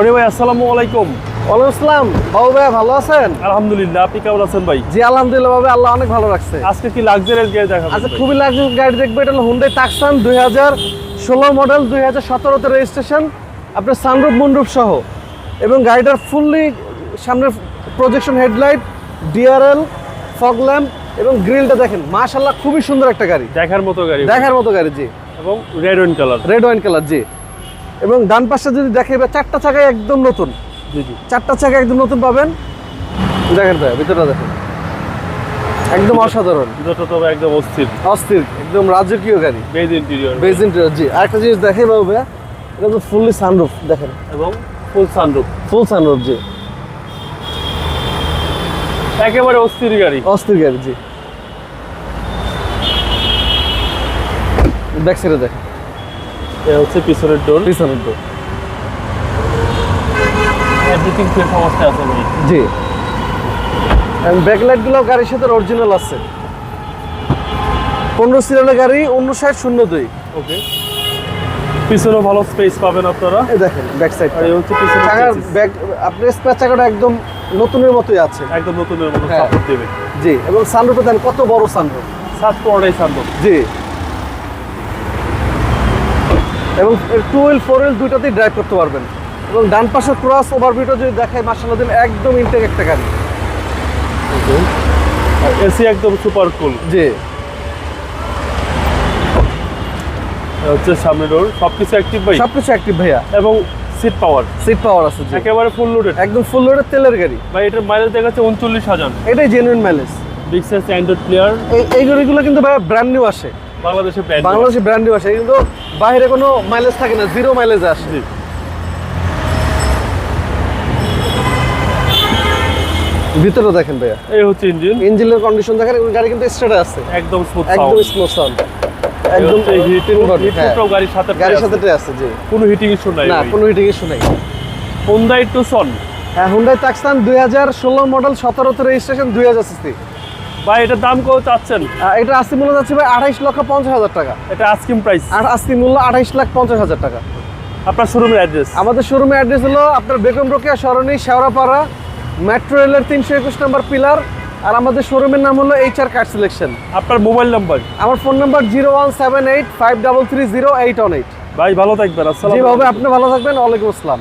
Johnny ভাই আসসালামু আলাইকুম। ওয়ালাইকুম আসসালাম। বাবু ভাই ভালো আছেন? আলহামদুলিল্লাহ, আপনি কেমন আছেন ভাই? জি আলহামদুলিল্লাহ বাবু, আল্লাহ অনেক ভালো রাখছে। আজকে কি লাক্সারিয়াস গাড়ি দেখাবেন? আচ্ছা, খুবই লাক্সারিয়াস গাড়ি দেখবো। এটা হলো হুন্ডাই টাকসান 2016 মডেল, 2017 তে রেজিস্ট্রেশন। আপনার সানরুফ মুনরুফ সহ, এবং গাড়িটার ফুললি সামনে projection headlight, DRL, fog lamp এবং গ্রিলটা দেখেন, মাশাআল্লাহ খুবই সুন্দর একটা গাড়ি, দেখার মতো গাড়ি, দেখার মতো গাড়ি। জি, এবং red wine colour, red wine colour. জি, এবং ডান পাশে যদি দেখে, চারটা চাকায় একদম নতুন। জি জি, চারটা চাকা একদম নতুন পাবেন। দেখেন ভাই, ভিতরটা দেখেন, একদম অসাধারণ। ভিতরটা তো একদম অস্থির, অস্থির, একদম রাজকীয় গাড়ি, বেজ ইন্টেরিয়র, বেজ ইন্টেরিয়র। জি, আরেকটা জিনিস দেখে বাবু ভাই, এটা তো ফুললি সানরুফ দেখেন, এবং ফুল সানরুফ, ফুল সানরুফ। জি, একেবারে অস্থির গাড়ি, অস্থির গাড়ি। জি, ব্যাক সাইডে দেখেন, এটা হচ্ছে পিছনের ডোর, পিছনের ডোর। এভরিথিং ফ্রেশ অবস্থায় আছে ভাই। জি, ব্যাকলাইট গুলো গাড়ির সাথে অরিজিনাল আছে। 15 সিরিয়ালের গাড়ি, 5902। ওকে, পিছনে ভালো স্পেস পাবেন আপনারা। এই দেখেন ব্যাক সাইড, আর এই হচ্ছে পিছনের চাকার chassis, ব্যাক, আপনার স্পেয়ার চাকাটা একদম নতুনের মতোই আছে, একদম নতুনের মতো হ্যাঁ। সাপোর্ট দেবে। জি, এবং সানরুফে দেন কত বড় সানরুফ। সাত পড়াই সানরুফ। জি, এবং 2 হুইল 4 হুইল দুইটাতেই ড্রাইভ করতে পারবেন। এবং ডান পাশের ক্রস ওভারভিউটা যদি দেখায়, মাশাআল্লাহ দিন একদম ইনটেক একটা গাড়ি। ওকে, আর এসি একদম সুপার কুল। জি, হচ্ছে সামনে ডোর, সবকিছু অ্যাক্টিভ ভাই, সবকিছু অ্যাক্টিভ ভাইয়া, এবং সিট পাওয়ার সিট পাওয়ার আছে। জি, একেবারে ফুল লোডেড। একদম ফুল লোডের তেলের গাড়ি। ভাই এটার মাইলেজ দেখাচ্ছে 39,000। এটাই genuine mileage. Big size Android player, এই গাড়িগুলো কিন্তু ভাইয়া ব্র্যান্ড নিউ আসে, বাংলাদেশের ব্র্যান্ড। বাংলাদেশে ব্র্যান্ড নিউ আসে, কিন্তু বাইরে কোনো মাইলেজ থাকে না, জিরো মাইলেজ আসে। ভিতরে দেখেন ভাইয়া, এই হচ্ছে ইঞ্জিন, ইঞ্জিনের কন্ডিশন দেখেন, গাড়ি কিন্তু স্টার্টে আছে, একদম স্মুথ একদম সাউন্ড, স্মুথ সাউন্ড, একদম একদম হিটিং full body, হ্যাঁ। গাড়ির সাথে গাড়ির সাথে আছে। জি, কোনো হিটিং ইস্যু নাই না, ভাই। কোনো হিটিং ইস্যু নাই। Hyundai Tucson, হ্যাঁ, হুন্ডাই টাকসান 2016 মডেল, 17 তে রেজিস্ট্রেশন, 2000 সিসি। ভাই এটার দাম কত চাচ্ছেন? এটা আস্তি মূল্য যাচ্ছে ভাই 28,50,000 টাকা। এটা আস্কিং প্রাইস। আর আস্তি মূল্য 28,50,000 টাকা। আপনার শোরুমের অ্যাড্রেস? আমাদের শোরুমের অ্যাড্রেস হলো আপনার বেগম রোকেয়া সরণি, শেওড়াপাড়া, মেট্রো রেলের 321 নম্বর পিলার। আর আমাদের শোরুমের নাম হলো HR কার সিলেকশন। আপনার মোবাইল নাম্বার? আমার ফোন নাম্বার 01785330818। ভাই ভালো থাকবেন, আসসালামু জি আলাইকুম। ভাবে, আপনি ভালো থাকবেন। ওয়ালাইকুম আসসালাম।